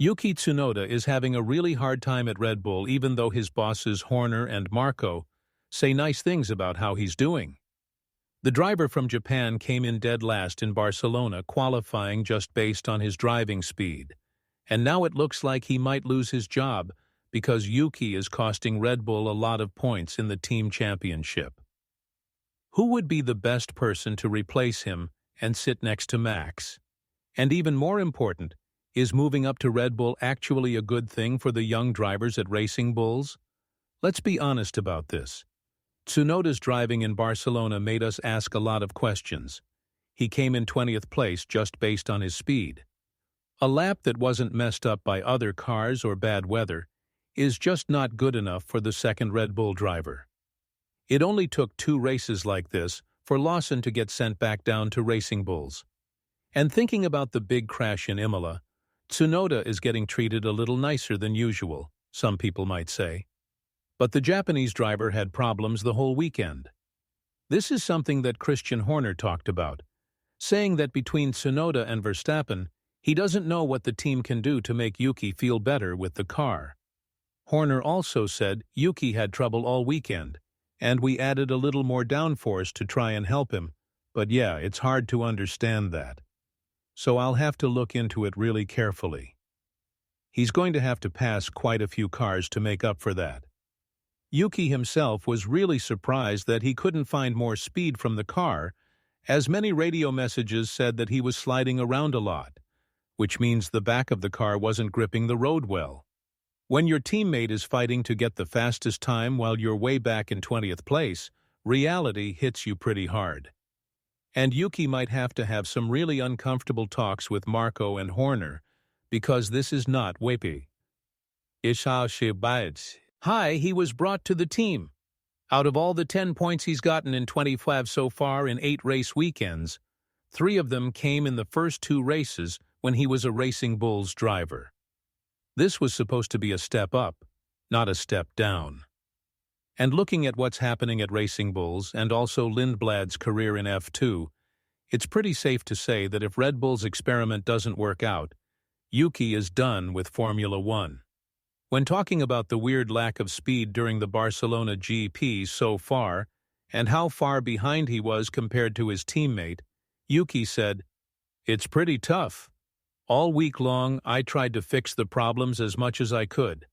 Yuki Tsunoda is having a really hard time at Red Bull even though his bosses Horner and Marco say nice things about how he's doing. The driver from Japan came in dead last in Barcelona, qualifying just based on his driving speed. And now it looks like he might lose his job because Yuki is costing Red Bull a lot of points in the team championship. Who would be the best person to replace him and sit next to Max? And even more important, is moving up to Red Bull actually a good thing for the young drivers at Racing Bulls? Let's be honest about this. Tsunoda's driving in Barcelona made us ask a lot of questions. He came in 20th place just based on his speed. A lap that wasn't messed up by other cars or bad weather is just not good enough for the second Red Bull driver. It only took 2 races like this for Lawson to get sent back down to Racing Bulls. And thinking about the big crash in Imola, Tsunoda is getting treated a little nicer than usual, some people might say. But the Japanese driver had problems the whole weekend. This is something that Christian Horner talked about, saying that between Tsunoda and Verstappen, he doesn't know what the team can do to make Yuki feel better with the car. Horner also said Yuki had trouble all weekend, and we added a little more downforce to try and help him, but yeah, it's hard to understand that. So I'll have to look into it really carefully. He's going to have to pass quite a few cars to make up for that. Yuki himself was really surprised that he couldn't find more speed from the car, as many radio messages said that he was sliding around a lot, which means the back of the car wasn't gripping the road well. When your teammate is fighting to get the fastest time while you're way back in 20th place, reality hits you pretty hard. And Yuki might have to have some really uncomfortable talks with Marco and Horner, because this is not Wepi. Hi, he was brought to the team. Out of all the 10 points he's gotten in 25 so far in 8 race weekends, 3 of them came in the first 2 races when he was a Racing Bulls driver. This was supposed to be a step up, not a step down. And looking at what's happening at Racing Bulls and also Lindblad's career in F2, it's pretty safe to say that if Red Bull's experiment doesn't work out, Yuki is done with Formula One. When talking about the weird lack of speed during the Barcelona GP so far and how far behind he was compared to his teammate, Yuki said, "It's pretty tough. All week long, I tried to fix the problems as much as I could.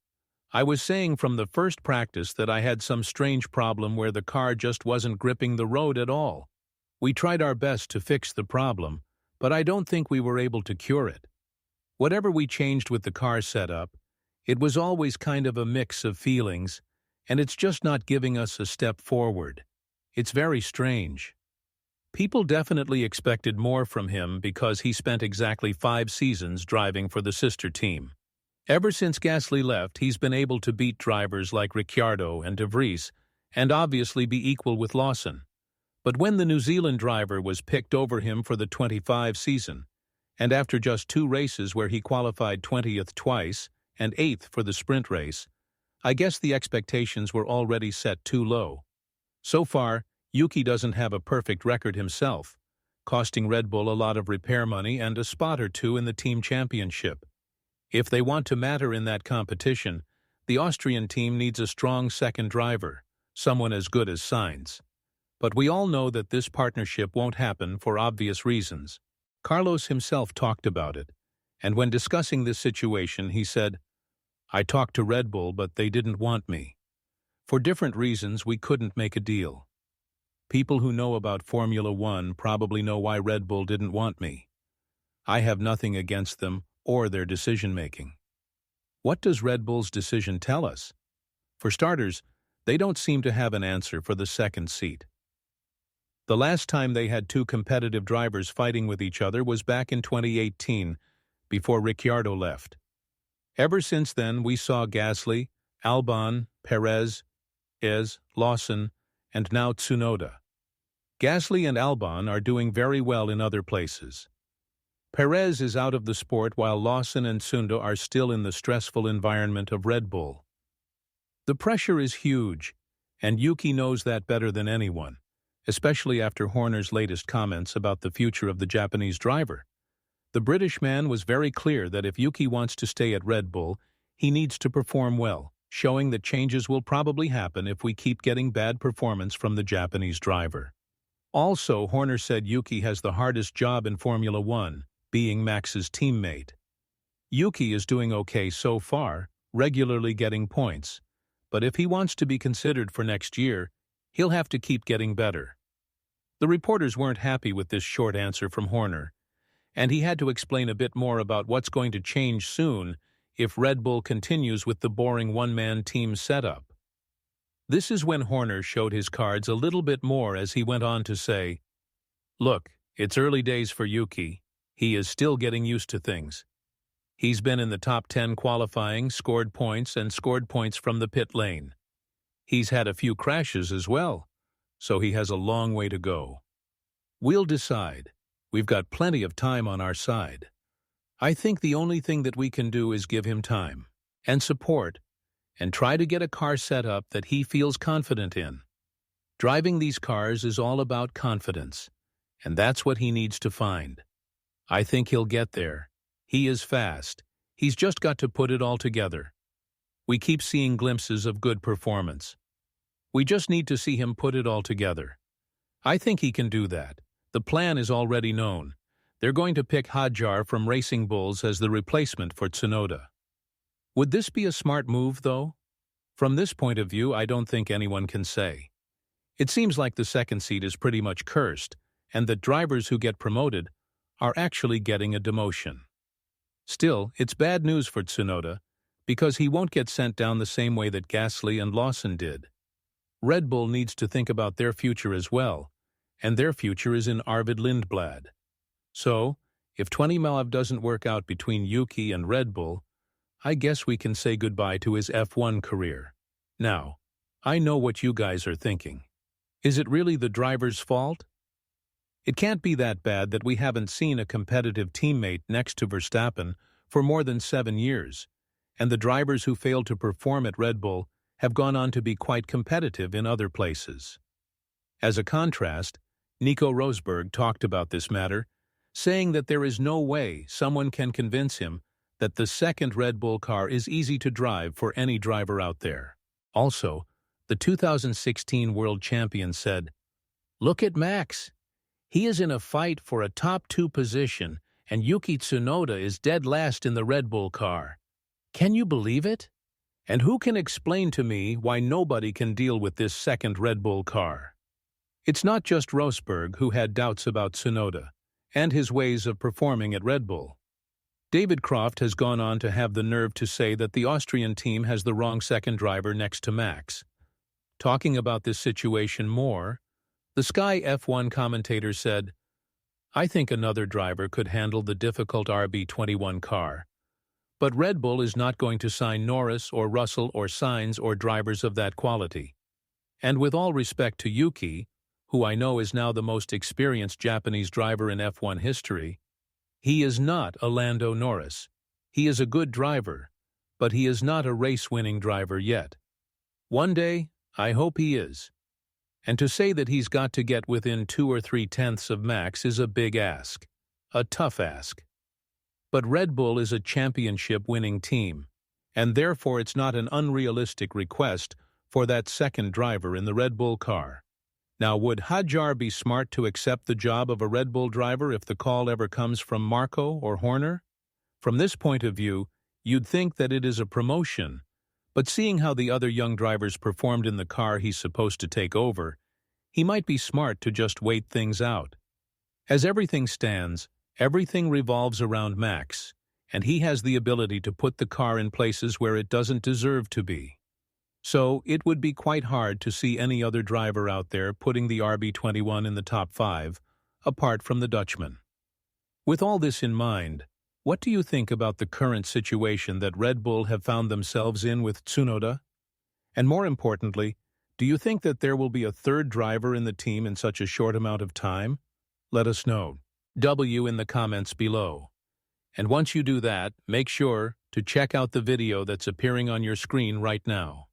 I was saying from the first practice that I had some strange problem where the car just wasn't gripping the road at all. We tried our best to fix the problem, but I don't think we were able to cure it. Whatever we changed with the car setup, it was always kind of a mix of feelings, and it's just not giving us a step forward. It's very strange." People definitely expected more from him because he spent exactly 5 seasons driving for the sister team. Ever since Gasly left, he's been able to beat drivers like Ricciardo and De Vries, and obviously be equal with Lawson. But when the New Zealand driver was picked over him for the 25 season, and after just 2 races where he qualified 20th twice and 8th for the sprint race, I guess the expectations were already set too low. So far, Yuki doesn't have a perfect record himself, costing Red Bull a lot of repair money and a spot or 2 in the team championship. If they want to matter in that competition, the Austrian team needs a strong second driver, someone as good as Sainz. But we all know that this partnership won't happen for obvious reasons. Carlos himself talked about it, and when discussing this situation, he said, "I talked to Red Bull, but they didn't want me. For different reasons, we couldn't make a deal. People who know about Formula One probably know why Red Bull didn't want me. I have nothing against them or their decision-making." What does Red Bull's decision tell us? For starters, they don't seem to have an answer for the second seat. The last time they had 2 competitive drivers fighting with each other was back in 2018, before Ricciardo left. Ever since then, we saw Gasly, Albon, Perez, Lawson, and now Tsunoda. Gasly and Albon are doing very well in other places. Perez is out of the sport while Lawson and Tsunoda are still in the stressful environment of Red Bull. The pressure is huge, and Yuki knows that better than anyone, especially after Horner's latest comments about the future of the Japanese driver. The British man was very clear that if Yuki wants to stay at Red Bull, he needs to perform well, showing that changes will probably happen if we keep getting bad performance from the Japanese driver. Also, Horner said Yuki has the hardest job in Formula One, being Max's teammate. Yuki is doing okay so far, regularly getting points, but if he wants to be considered for next year, he'll have to keep getting better. The reporters weren't happy with this short answer from Horner, and he had to explain a bit more about what's going to change soon if Red Bull continues with the boring one-man team setup. This is when Horner showed his cards a little bit more as he went on to say, "Look, it's early days for Yuki. He is still getting used to things. He's been in the top 10 qualifying, scored points from the pit lane. He's had a few crashes as well, so he has a long way to go. We'll decide. We've got plenty of time on our side. I think the only thing that we can do is give him time and support and try to get a car set up that he feels confident in. Driving these cars is all about confidence, and that's what he needs to find. I think he'll get there. He is fast. He's just got to put it all together. We keep seeing glimpses of good performance. We just need to see him put it all together. I think he can do that. The plan is already known. They're going to pick Hadjar from Racing Bulls as the replacement for Tsunoda. Would this be a smart move, though? From this point of view, I don't think anyone can say. It seems like the second seat is pretty much cursed, and that drivers who get promoted are actually getting a demotion. Still, it's bad news for Tsunoda, because he won't get sent down the same way that Gasly and Lawson did. Red Bull needs to think about their future as well, and their future is in Arvid Lindblad. So, if 2012 doesn't work out between Yuki and Red Bull, I guess we can say goodbye to his F1 career. Now, I know what you guys are thinking. Is it really the driver's fault? It can't be that bad that we haven't seen a competitive teammate next to Verstappen for more than 7 years, and the drivers who failed to perform at Red Bull have gone on to be quite competitive in other places. As a contrast, Nico Rosberg talked about this matter, saying that there is no way someone can convince him that the second Red Bull car is easy to drive for any driver out there. Also, the 2016 world champion said, "Look at Max. He is in a fight for a top 2 position, and Yuki Tsunoda is dead last in the Red Bull car. Can you believe it? And who can explain to me why nobody can deal with this second Red Bull car?" It's not just Rosberg who had doubts about Tsunoda and his ways of performing at Red Bull. David Croft has gone on to have the nerve to say that the Austrian team has the wrong second driver next to Max. Talking about this situation more, the Sky F1 commentator said, "I think another driver could handle the difficult RB21 car. But Red Bull is not going to sign Norris or Russell or Sainz or drivers of that quality. And with all respect to Yuki, who I know is now the most experienced Japanese driver in F1 history, he is not a Lando Norris. He is a good driver, but he is not a race-winning driver yet. One day, I hope he is. And to say that he's got to get within 2 or 3 tenths of Max is a big ask, a tough ask. But Red Bull is a championship-winning team, and therefore it's not an unrealistic request for that second driver in the Red Bull car. Now, would Hadjar be smart to accept the job of a Red Bull driver if the call ever comes from Marco or Horner? From this point of view, you'd think that it is a promotion, but seeing how the other young drivers performed in the car he's supposed to take over, he might be smart to just wait things out. As everything stands, everything revolves around Max, and he has the ability to put the car in places where it doesn't deserve to be. So it would be quite hard to see any other driver out there putting the RB21 in the top 5, apart from the Dutchman. With all this in mind, what do you think about the current situation that Red Bull have found themselves in with Tsunoda? And more importantly, do you think that there will be a third driver in the team in such a short amount of time? Let us know. W in the comments below. And once you do that, make sure to check out the video that's appearing on your screen right now.